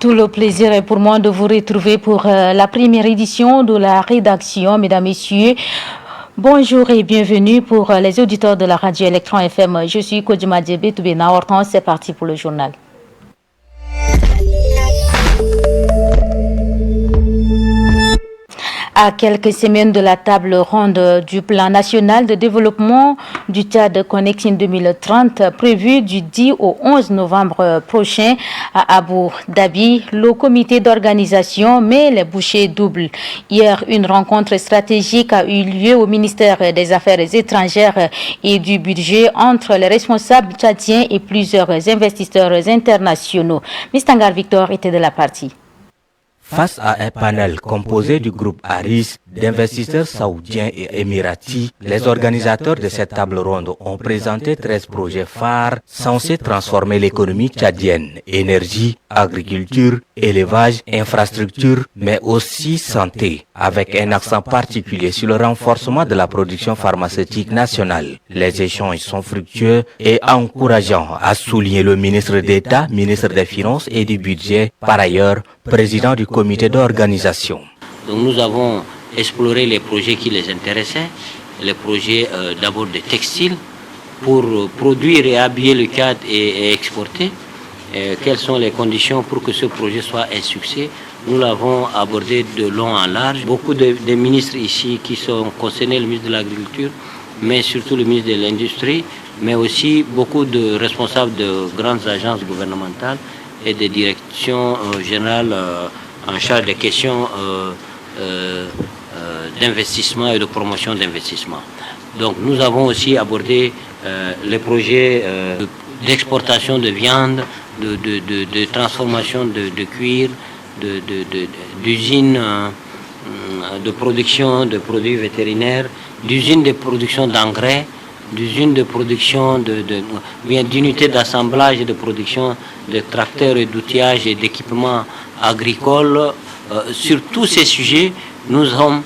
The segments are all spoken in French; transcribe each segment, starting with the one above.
Tout le plaisir est pour moi de vous retrouver pour la première édition de la rédaction, mesdames, messieurs. Bonjour et bienvenue pour les auditeurs de la radio Electron FM. Je suis Kodjima Djebe Toubena Hortense, c'est parti pour le journal. À quelques semaines de la table ronde du plan national de développement du Tchad Connection 2030, prévu du 10 au 11 novembre prochain à Abu Dhabi, le comité d'organisation met les bouchées doubles. Hier, une rencontre stratégique a eu lieu au ministère des Affaires étrangères et du budget entre les responsables tchadiens et plusieurs investisseurs internationaux. Mistangar Victor était de la partie. Face à un panel composé du groupe Aris, d'investisseurs saoudiens et émiratis, les organisateurs de cette table ronde ont présenté 13 projets phares censés transformer l'économie tchadienne: énergie, agriculture, élevage, infrastructure, mais aussi santé, avec un accent particulier sur le renforcement de la production pharmaceutique nationale. Les échanges sont fructueux et encourageants, a souligné le ministre d'État, ministre des Finances et du Budget, par ailleurs président du comité d'organisation. Donc nous avons exploré les projets qui les intéressaient, les projets d'abord de textiles pour produire et habiller le Tchad et exporter. Quelles sont les conditions pour que ce projet soit un succès? Nous l'avons abordé de long en large. Beaucoup de ministres ici qui sont concernés, le ministre de l'Agriculture, mais surtout le ministre de l'Industrie, mais aussi beaucoup de responsables de grandes agences gouvernementales et des directions générales en charge des questions d'investissement et de promotion d'investissement. Donc nous avons aussi abordé les projets d'exportation de viande, de transformation de cuir, d'usines de production de produits vétérinaires, d'usines de production d'engrais, d'usines de production d'unités d'assemblage et de production de tracteurs et d'outillage et d'équipements agricoles. Sur tous ces sujets, nous sommes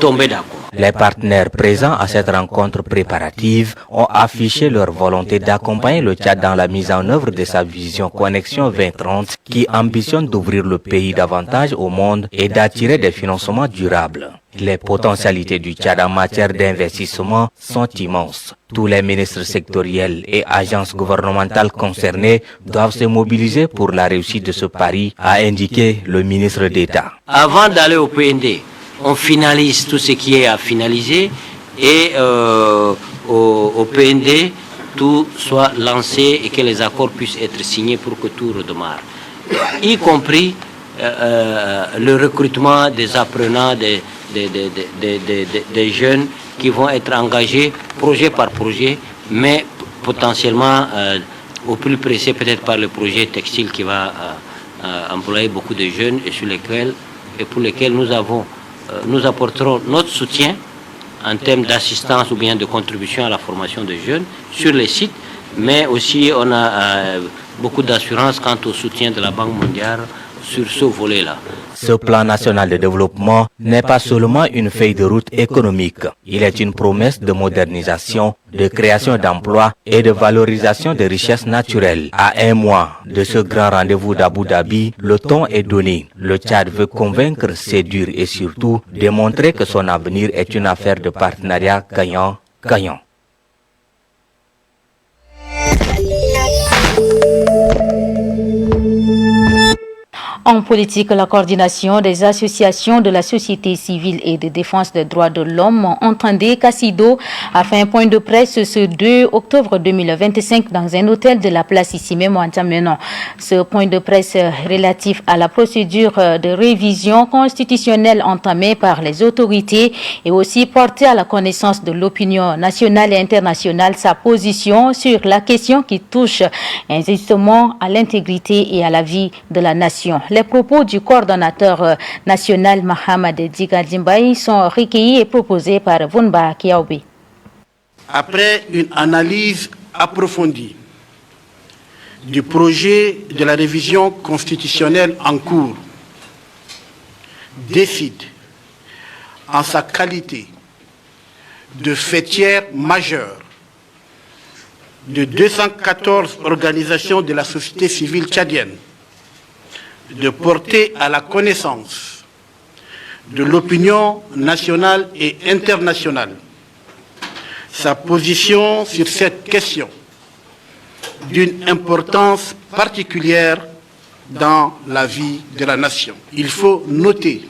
tombés d'accord. Les partenaires présents à cette rencontre préparative ont affiché leur volonté d'accompagner le Tchad dans la mise en œuvre de sa vision Connexion 2030 qui ambitionne d'ouvrir le pays davantage au monde et d'attirer des financements durables. Les potentialités du Tchad en matière d'investissement sont immenses. Tous les ministres sectoriels et agences gouvernementales concernées doivent se mobiliser pour la réussite de ce pari, a indiqué le ministre d'État. Avant d'aller au PND, on finalise tout ce qui est à finaliser et au PND, tout soit lancé et que les accords puissent être signés pour que tout redémarre. Y compris le recrutement des apprenants, des jeunes qui vont être engagés projet par projet, mais potentiellement au plus pressé peut-être par le projet textile qui va employer beaucoup de jeunes et pour lesquels nous apporterons notre soutien en termes d'assistance ou bien de contribution à la formation des jeunes sur les sites, mais aussi on a beaucoup d'assurance quant au soutien de la Banque mondiale sur ce volet-là. Ce plan national de développement n'est pas seulement une feuille de route économique. Il est une promesse de modernisation, de création d'emplois et de valorisation des richesses naturelles. À un mois de ce grand rendez-vous d'Abu Dhabi, le ton est donné. Le Tchad veut convaincre, séduire et surtout démontrer que son avenir est une affaire de partenariat gagnant-gagnant. En politique, la coordination des associations de la société civile et de défense des droits de l'homme entendait Cassido a fait un point de presse ce 2 octobre 2025 dans un hôtel de la place ici même à N'Djamena. Ce point de presse relatif à la procédure de révision constitutionnelle entamée par les autorités et aussi porté à la connaissance de l'opinion nationale et internationale sa position sur la question qui touche injustement à l'intégrité et à la vie de la nation. Les propos du coordonnateur national Mohamed Digadjimbaï sont recueillis et proposés par Vunba Kiaobi. Après une analyse approfondie du projet de la révision constitutionnelle en cours, décide en sa qualité de fêtière majeure de 214 organisations de la société civile tchadienne de porter à la connaissance de l'opinion nationale et internationale sa position sur cette question d'une importance particulière dans la vie de la nation. Il faut noter,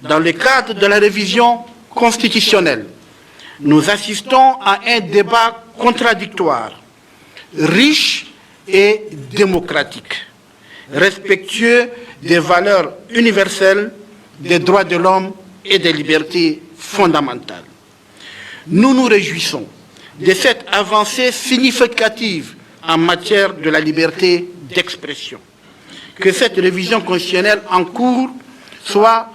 dans le cadre de la révision constitutionnelle, nous assistons à un débat contradictoire, riche et démocratique, respectueux des valeurs universelles, des droits de l'homme et des libertés fondamentales. Nous nous réjouissons de cette avancée significative en matière de la liberté d'expression. Que cette révision constitutionnelle en cours soit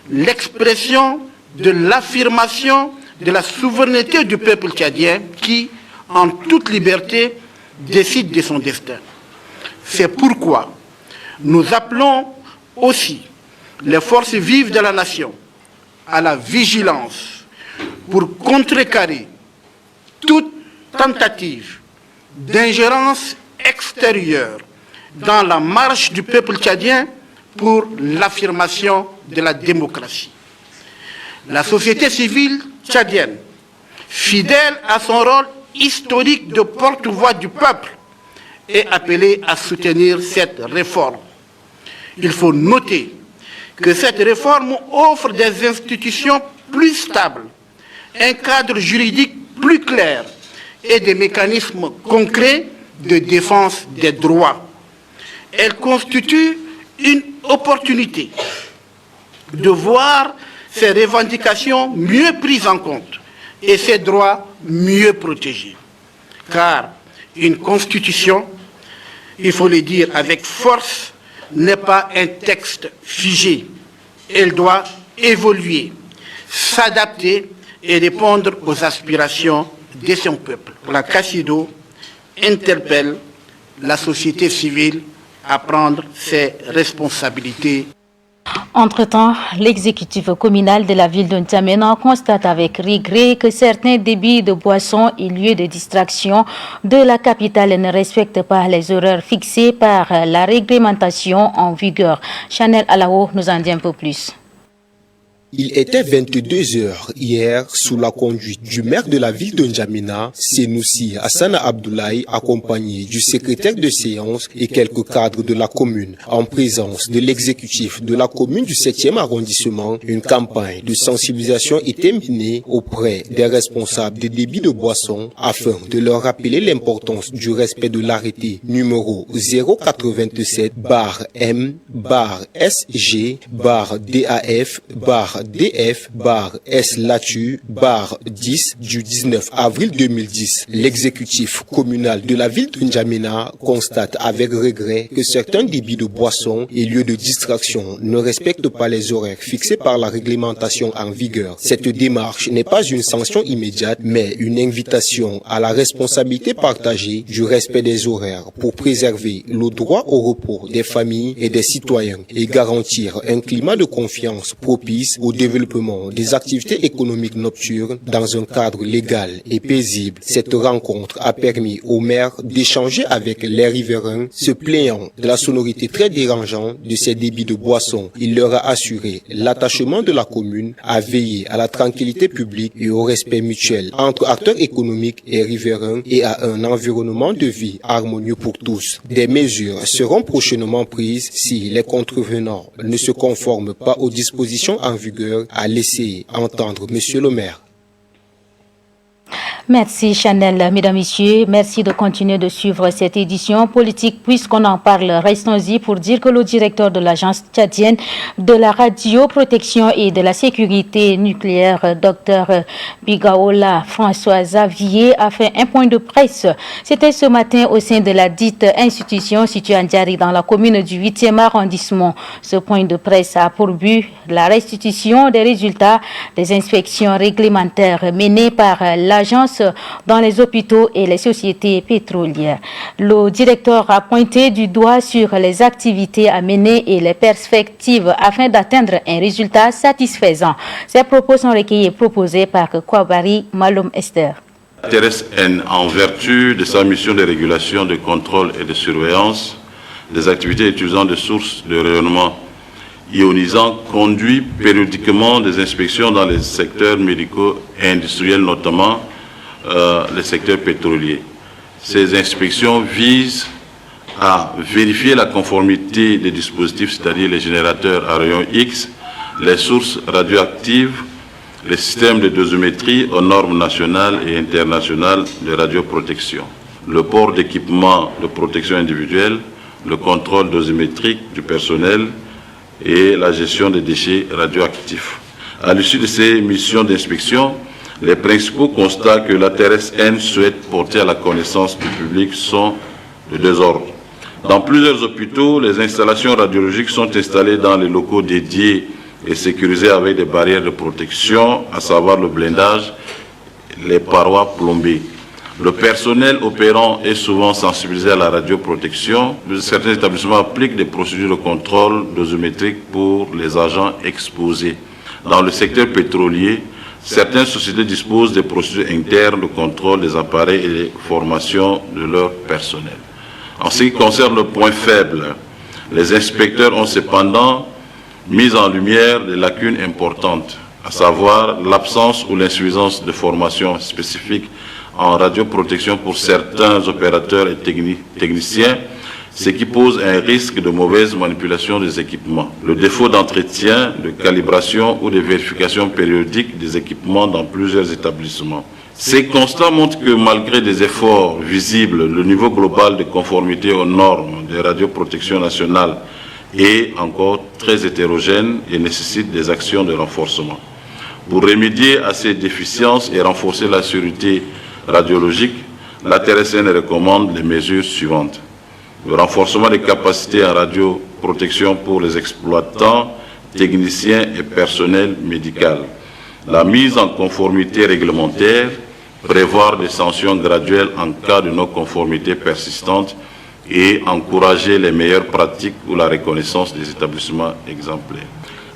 l'expression de l'affirmation de la souveraineté du peuple tchadien qui, en toute liberté, décide de son destin. C'est pourquoi nous appelons aussi les forces vives de la nation à la vigilance pour contrecarrer toute tentative d'ingérence extérieure dans la marche du peuple tchadien pour l'affirmation de la démocratie. La société civile tchadienne, fidèle à son rôle historique de porte-voix du peuple, est appelée à soutenir cette réforme. Il faut noter que cette réforme offre des institutions plus stables, un cadre juridique plus clair et des mécanismes concrets de défense des droits. Elle constitue une opportunité de voir ces revendications mieux prises en compte et ces droits mieux protégés. Car une constitution, il faut le dire avec force, n'est pas un texte figé. Elle doit évoluer, s'adapter et répondre aux aspirations de son peuple. La CACIDO interpelle la société civile à prendre ses responsabilités. Entre-temps, l'exécutif communal de la ville de N'Djamena constate avec regret que certains débits de boissons et lieux de distraction de la capitale ne respectent pas les horaires fixés par la réglementation en vigueur. Chanel Alao nous en dit un peu plus. Il était 22 heures hier sous la conduite du maire de la ville de N'Djamena, Senoussi Hassana Abdoulaye, accompagné du secrétaire de séance et quelques cadres de la commune. En présence de l'exécutif de la commune du 7e arrondissement, une campagne de sensibilisation était menée auprès des responsables des débits de boissons afin de leur rappeler l'importance du respect de l'arrêté numéro 092-M/DAF/DF/S-LATU/10 du 19 avril 2010. L'exécutif communal de la ville de N'Djamena constate avec regret que certains débits de boissons et lieux de distraction ne respectent pas les horaires fixés par la réglementation en vigueur. Cette démarche n'est pas une sanction immédiate, mais une invitation à la responsabilité partagée du respect des horaires pour préserver le droit au repos des familles et des citoyens et garantir un climat de confiance propice au développement des activités économiques nocturnes dans un cadre légal et paisible. Cette rencontre a permis au maire d'échanger avec les riverains, se plaignant de la sonorité très dérangeante de ces débits de boissons. Il leur a assuré l'attachement de la commune à veiller à la tranquillité publique et au respect mutuel entre acteurs économiques et riverains et à un environnement de vie harmonieux pour tous. Des mesures seront prochainement prises si les contrevenants ne se conforment pas aux dispositions en vigueur, a laissé entendre Monsieur le maire. Merci Chanel. Mesdames, Messieurs, merci de continuer de suivre cette édition politique. Puisqu'on en parle, restons-y pour dire que le directeur de l'agence tchadienne de la radioprotection et de la sécurité nucléaire, Dr Bigaola François Xavier, a fait un point de presse. C'était ce matin au sein de la dite institution située à N'Djari dans la commune du 8e arrondissement. Ce point de presse a pour but la restitution des résultats des inspections réglementaires menées par l'agence dans les hôpitaux et les sociétés pétrolières. Le directeur a pointé du doigt sur les activités à mener et les perspectives afin d'atteindre un résultat satisfaisant. Ces propos sont recueillis et proposés par Kwabari Malom Esther. En vertu de sa mission de régulation, de contrôle et de surveillance, des activités utilisant des sources de rayonnement ionisant conduit périodiquement des inspections dans les secteurs médicaux et industriels, notamment les secteurs pétroliers. Ces inspections visent à vérifier la conformité des dispositifs, c'est-à-dire les générateurs à rayons X, les sources radioactives, les systèmes de dosimétrie aux normes nationales et internationales de radioprotection, le port d'équipements de protection individuelle, le contrôle dosimétrique du personnel et la gestion des déchets radioactifs. À l'issue de ces missions d'inspection, les principaux constats que la TRSN souhaite porter à la connaissance du public sont de deux ordres. Dans plusieurs hôpitaux, les installations radiologiques sont installées dans les locaux dédiés et sécurisés avec des barrières de protection, à savoir le blindage, les parois plombées. Le personnel opérant est souvent sensibilisé à la radioprotection. Certains établissements appliquent des procédures de contrôle dosimétrique pour les agents exposés. Dans le secteur pétrolier, certaines sociétés disposent des procédures internes de contrôle des appareils et des formations de leur personnel. En ce qui concerne le point faible, les inspecteurs ont cependant mis en lumière des lacunes importantes, à savoir l'absence ou l'insuffisance de formation spécifique en radioprotection pour certains opérateurs et techniciens, ce qui pose un risque de mauvaise manipulation des équipements. Le défaut d'entretien, de calibration ou de vérification périodique des équipements dans plusieurs établissements. Ces constats montrent que malgré des efforts visibles, le niveau global de conformité aux normes de radioprotection nationale est encore très hétérogène et nécessite des actions de renforcement. Pour remédier à ces déficiences et renforcer la sécurité radiologique, la TRSN recommande les mesures suivantes. Le renforcement des capacités en radioprotection pour les exploitants, techniciens et personnel médical. La mise en conformité réglementaire, prévoir des sanctions graduelles en cas de non-conformité persistante et encourager les meilleures pratiques ou la reconnaissance des établissements exemplaires.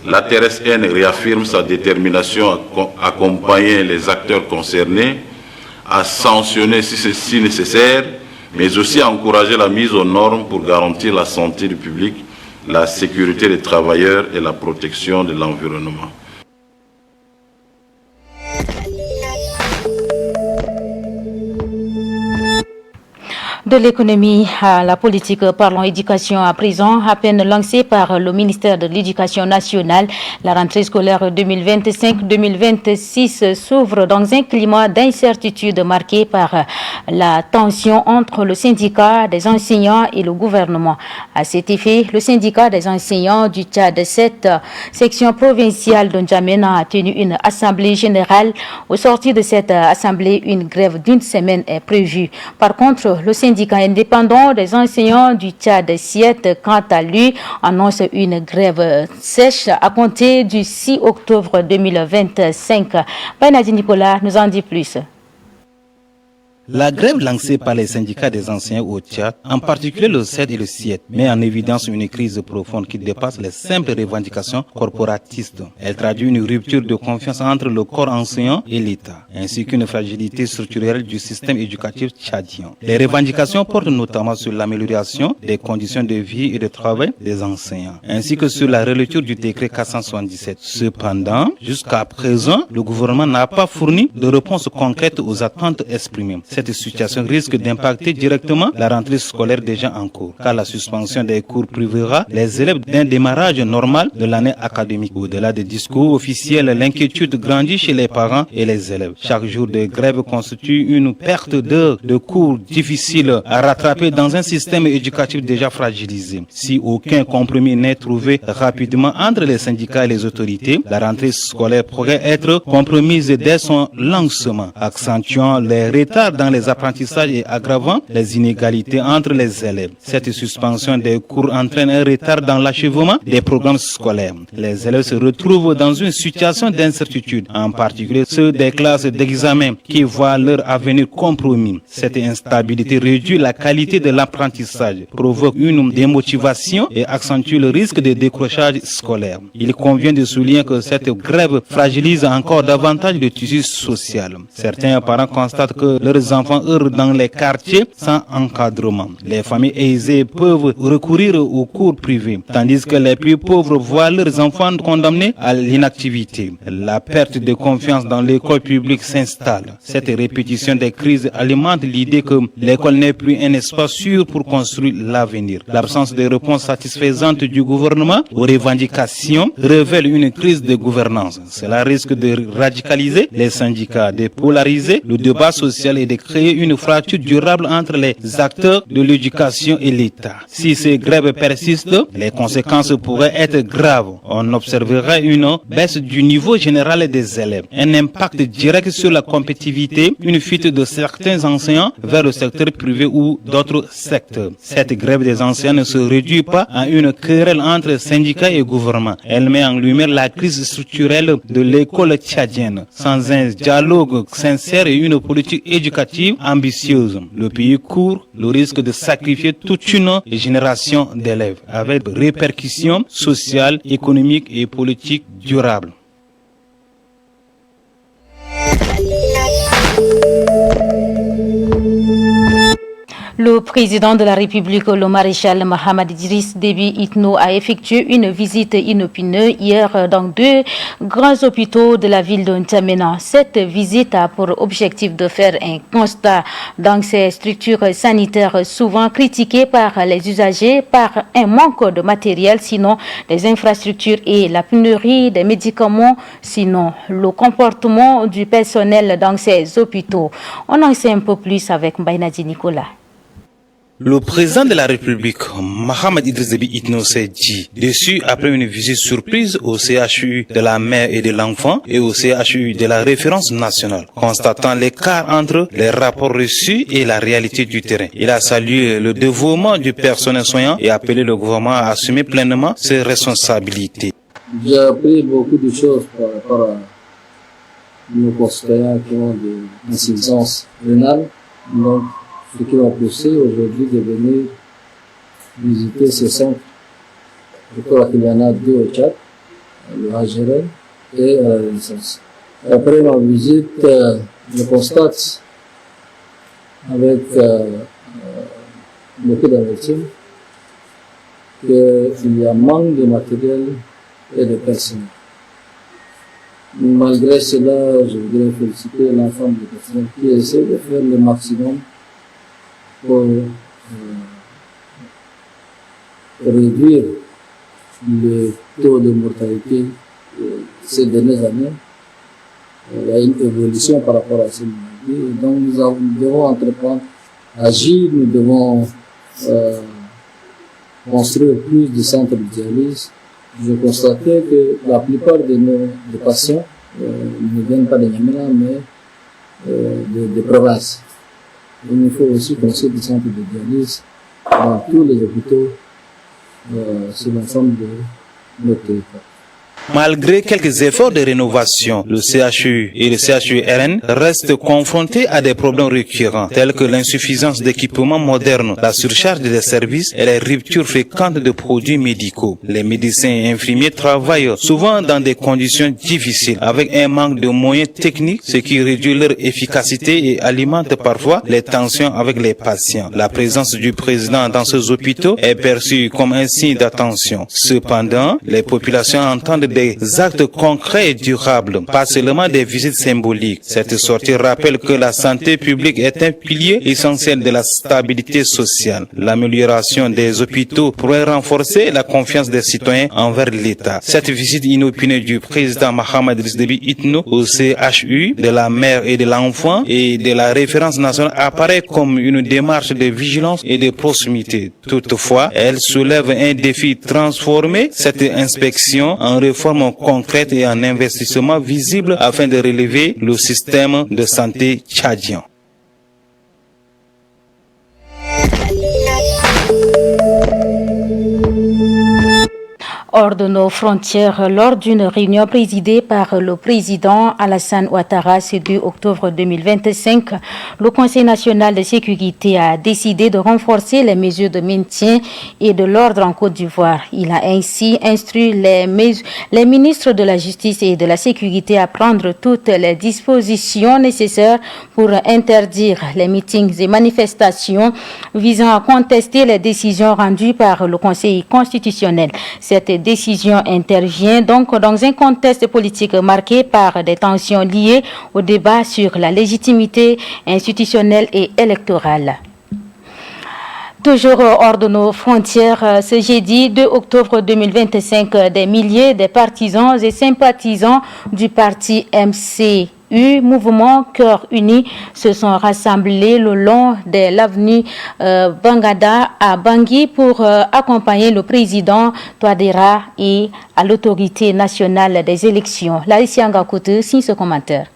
La TRSN réaffirme sa détermination à accompagner les acteurs concernés, à sanctionner si nécessaire, mais aussi à encourager la mise aux normes pour garantir la santé du public, la sécurité des travailleurs et la protection de l'environnement. De l'économie à la politique, parlons éducation à présent. À peine lancée par le ministère de l'Éducation nationale, la rentrée scolaire 2025-2026 s'ouvre dans un climat d'incertitude marqué par la tension entre le syndicat des enseignants et le gouvernement. À cet effet, le syndicat des enseignants du Tchad, cette section provinciale de N'Djamena, a tenu une assemblée générale. Au sortir de cette assemblée, une grève d'une semaine est prévue. Par contre, le syndicat indépendant des enseignants du Tchad, SIET, quant à lui, annonce une grève sèche à compter du 6 octobre 2025. Benadi Nicolas nous en dit plus. La grève lancée par les syndicats des enseignants au Tchad, en particulier le CED et le SIET, met en évidence une crise profonde qui dépasse les simples revendications corporatistes. Elle traduit une rupture de confiance entre le corps enseignant et l'État, ainsi qu'une fragilité structurelle du système éducatif tchadien. Les revendications portent notamment sur l'amélioration des conditions de vie et de travail des enseignants, ainsi que sur la relecture du décret 477. Cependant, jusqu'à présent, le gouvernement n'a pas fourni de réponse concrète aux attentes exprimées. Cette situation risque d'impacter directement la rentrée scolaire déjà en cours, car la suspension des cours privera les élèves d'un démarrage normal de l'année académique. Au-delà des discours officiels, l'inquiétude grandit chez les parents et les élèves. Chaque jour de grève constitue une perte d'heures de cours difficile à rattraper dans un système éducatif déjà fragilisé. Si aucun compromis n'est trouvé rapidement entre les syndicats et les autorités, la rentrée scolaire pourrait être compromise dès son lancement, accentuant les retards dans les apprentissages et aggravant les inégalités entre les élèves. Cette suspension des cours entraîne un retard dans l'achèvement des programmes scolaires. Les élèves se retrouvent dans une situation d'incertitude, en particulier ceux des classes d'examen qui voient leur avenir compromis. Cette instabilité réduit la qualité de l'apprentissage, provoque une démotivation et accentue le risque de décrochage scolaire. Il convient de souligner que cette grève fragilise encore davantage le tissu social. Certains parents constatent que leurs enfants errent dans les quartiers sans encadrement. Les familles aisées peuvent recourir aux cours privés, tandis que les plus pauvres voient leurs enfants condamnés à l'inactivité. La perte de confiance dans l'école publique s'installe. Cette répétition des crises alimente l'idée que l'école n'est plus un espace sûr pour construire l'avenir. L'absence de réponse satisfaisante du gouvernement aux revendications révèle une crise de gouvernance. Cela risque de radicaliser les syndicats, de polariser le débat social et de créer une fracture durable entre les acteurs de l'éducation et l'État. Si ces grèves persistent, les conséquences pourraient être graves. On observerait une baisse du niveau général des élèves, un impact direct sur la compétitivité, une fuite de certains enseignants vers le secteur privé ou d'autres secteurs. Cette grève des enseignants ne se réduit pas à une querelle entre syndicats et gouvernement. Elle met en lumière la crise structurelle de l'école tchadienne. Sans un dialogue sincère et une politique éducative ambitieuse, le pays court le risque de sacrifier toute une génération d'élèves avec répercussions sociales, économiques et politiques durables. Le président de la République, le maréchal Mohamed Idriss Déby Itno, a effectué une visite inopineuse hier dans 2 grands hôpitaux de la ville de N'Djamena. Cette visite a pour objectif de faire un constat dans ces structures sanitaires souvent critiquées par les usagers par un manque de matériel, sinon des infrastructures, et la pénurie des médicaments, sinon le comportement du personnel dans ces hôpitaux. On en sait un peu plus avec Mbaynadi Nicolas. Le président de la République, Mohamed Idriss Déby Itno, s'est dit déçu après une visite surprise au CHU de la mère et de l'enfant et au CHU de la référence nationale, constatant l'écart entre les rapports reçus et la réalité du terrain. Il a salué le dévouement du personnel soignant et appelé le gouvernement à assumer pleinement ses responsabilités. J'ai appris beaucoup de choses par rapport à nos concitoyens qui ont des insuffisances rénales. Donc, ce qui m'a poussé aujourd'hui de venir visiter ce centre. Je crois qu'il y en a 2 au Tchad, le Hajeren et à la Renaissance. Après ma visite, je constate avec beaucoup d'amertume qu'il y a manque de matériel et de personnel. Malgré cela, je voudrais féliciter l'ensemble des personnels qui essaient de faire le maximum pour réduire le taux de mortalité ces dernières années. Il y a une évolution par rapport à ces maladies. Donc nous devons entreprendre, agir, nous devons construire plus de centres de dialyse. Je constatais que la plupart des patients ne viennent pas de N'Djamena, mais de province. Il faut aussi construire des centres de dialyse dans tous les hôpitaux sur l'ensemble de notre territoire. Malgré quelques efforts de rénovation, le CHU et le CHU-RN restent confrontés à des problèmes récurrents tels que l'insuffisance d'équipements modernes, la surcharge des services et les ruptures fréquentes de produits médicaux. Les médecins et infirmiers travaillent souvent dans des conditions difficiles avec un manque de moyens techniques, ce qui réduit leur efficacité et alimente parfois les tensions avec les patients. La présence du président dans ces hôpitaux est perçue comme un signe d'attention. Cependant, les populations entendent des actes concrets et durables, pas seulement des visites symboliques. Cette sortie rappelle que la santé publique est un pilier essentiel de la stabilité sociale. L'amélioration des hôpitaux pourrait renforcer la confiance des citoyens envers l'État. Cette visite inopinée du président Mohamed Idriss Déby Itno au CHU de la mère et de l'enfant et de la référence nationale apparaît comme une démarche de vigilance et de proximité. Toutefois, elle soulève un défi: transformer cette inspection en réforme concrète et en investissement visible afin de relever le système de santé tchadien. hors de nos frontières lors d'une réunion présidée par le président Alassane Ouattara ce 2 octobre 2025. Le Conseil national de sécurité a décidé de renforcer les mesures de maintien et de l'ordre en Côte d'Ivoire. Il a ainsi instruit les ministres de la Justice et de la Sécurité à prendre toutes les dispositions nécessaires pour interdire les meetings et manifestations visant à contester les décisions rendues par le Conseil constitutionnel. Cette décision intervient donc dans un contexte politique marqué par des tensions liées au débat sur la légitimité institutionnelle et électorale. Toujours hors de nos frontières, ce jeudi 2 octobre 2025, des milliers de partisans et sympathisants du parti MCU, Mouvement Cœur Uni, se sont rassemblés le long de l'avenue Bangada à Bangui pour accompagner le président Touadéra et à l'autorité nationale des élections. Laïcia Ngakoute signe ce commentaire.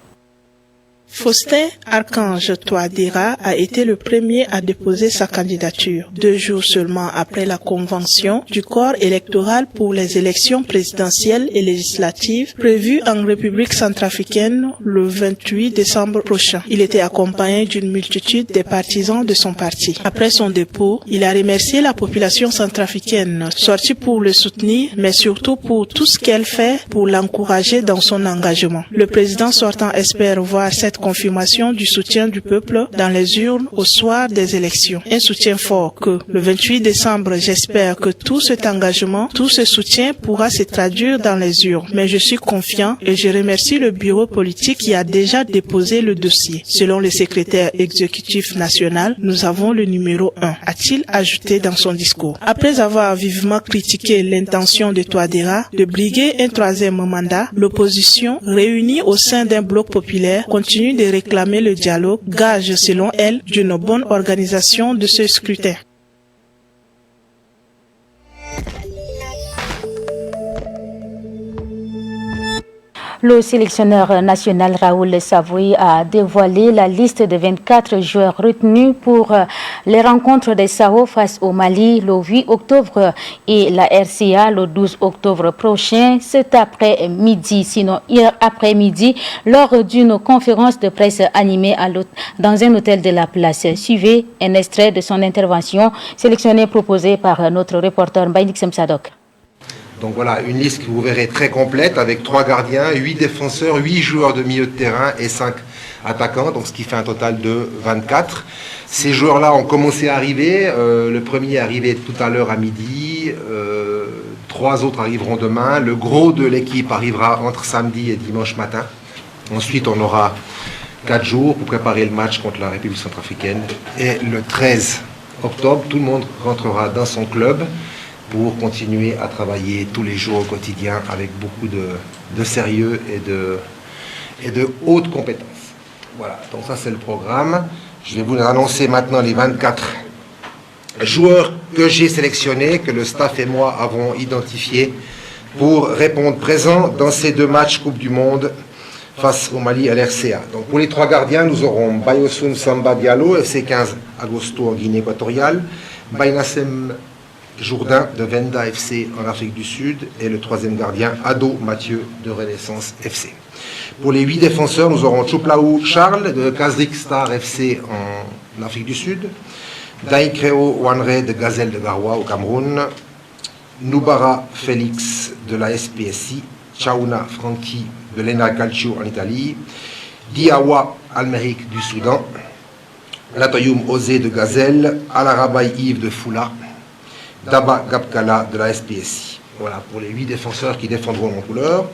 Faustin Archange Touadéra a été le premier à déposer sa candidature, 2 jours seulement après la convention du corps électoral pour les élections présidentielles et législatives prévues en République centrafricaine le 28 décembre prochain. Il était accompagné d'une multitude des partisans de son parti. Après son dépôt, il a remercié la population centrafricaine, sortie pour le soutenir, mais surtout pour tout ce qu'elle fait pour l'encourager dans son engagement. Le président sortant espère voir cette confirmation du soutien du peuple dans les urnes au soir des élections. Un soutien fort que, le 28 décembre, j'espère que tout cet engagement, tout ce soutien pourra se traduire dans les urnes. Mais je suis confiant et je remercie le bureau politique qui a déjà déposé le dossier. Selon le secrétaire exécutif national, nous avons le numéro 1, a-t-il ajouté dans son discours. Après avoir vivement critiqué l'intention de Touadéra de briguer un 3e mandat, l'opposition, réunie au sein d'un bloc populaire, continue de réclamer le dialogue, gage selon elle d'une bonne organisation de ce scrutin. Le sélectionneur national Raoul Savoy a dévoilé la liste de 24 joueurs retenus pour les rencontres des SAO face au Mali le 8 octobre et la RCA le 12 octobre prochain, cet après-midi, sinon hier après-midi, lors d'une conférence de presse animée dans un hôtel de la place. Suivez un extrait de son intervention sélectionnée proposée par notre reporter Mbaïdik Semsadok. Donc voilà, une liste que vous verrez très complète avec 3 gardiens, 8 défenseurs, 8 joueurs de milieu de terrain et 5 attaquants, donc ce qui fait un total de 24. Ces joueurs-là ont commencé à arriver. Le premier est arrivé tout à l'heure à midi. 3 autres arriveront demain. Le gros de l'équipe arrivera entre samedi et dimanche matin. Ensuite, on aura 4 jours pour préparer le match contre la République centrafricaine. Et le 13 octobre, tout le monde rentrera dans son club pour continuer à travailler tous les jours au quotidien avec beaucoup de sérieux et de haute compétence. Voilà, donc ça c'est le programme. Je vais vous annoncer maintenant les 24 joueurs que j'ai sélectionnés, que le staff et moi avons identifiés pour répondre présent dans ces 2 matchs Coupe du Monde face au Mali à l'RCA. Donc pour les 3 gardiens, nous aurons Bayosun Samba Diallo, FC 15 Agosto en Guinée équatoriale, Bainassem Jourdain de Venda FC en Afrique du Sud et le 3e gardien Ado Mathieu de Renaissance FC. Pour les 8 défenseurs, nous aurons Chouplaou Charles de Kazrik Star FC en Afrique du Sud, Daikreo Wanre de Gazelle de Garoua au Cameroun, Noubara Félix de la SPSI, Chaouna Franchi de l'ENA Calcio en Italie, Diawa Almeric du Soudan, Latoyoum Osé de Gazelle, Alarabaï Yves de Foula, Daba Gabkala de la SPSI. Voilà pour les 8 défenseurs qui défendront en couleur.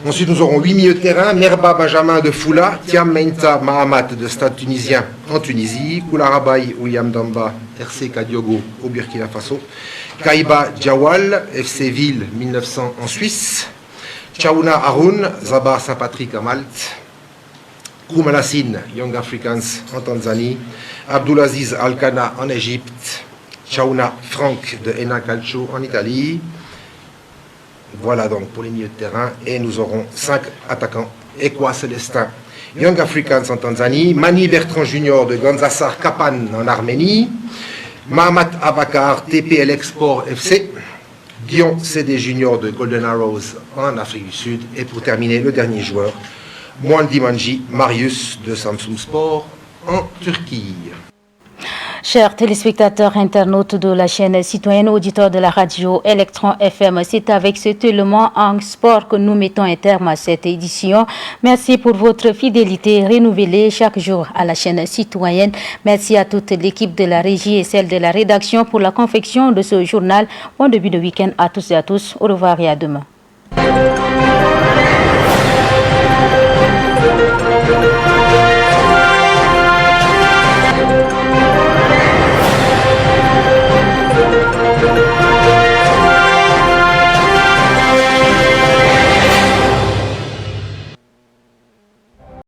Ensuite, nous aurons 8 milieux de terrain. Merba Benjamin de Foula, Tiam Meinta Mahamat de Stade Tunisien en Tunisie, Koularabaï William Damba, RC Kadiogo au Burkina Faso, Kaiba Djawal, FC Ville 1900 en Suisse, Chaouna Haroun, Zabar Saint-Patrick à Malte, Koumalassine, Young Africans en Tanzanie, Abdulaziz Alkana en Égypte, Chaouna Franck de Ena Calcio en Italie. Voilà donc pour les milieux de terrain. Et nous aurons 5 attaquants. Ekwa Célestin, Young Africans en Tanzanie. Mani Bertrand Junior de Ganzasar Kapan en Arménie. Mahamat Abakar, TPL Export FC. Guillaume CD Junior de Golden Arrows en Afrique du Sud. Et pour terminer, le dernier joueur, Moine Dimanji Marius de Samsung Sport en Turquie. Chers téléspectateurs internautes de la chaîne citoyenne, auditeurs de la radio Electron FM, c'est avec ce tellement en sport que nous mettons un terme à cette édition. Merci pour votre fidélité renouvelée chaque jour à la chaîne citoyenne. Merci à toute l'équipe de la régie et celle de la rédaction pour la confection de ce journal. Bon début de week-end à tous et à tous. Au revoir et à demain.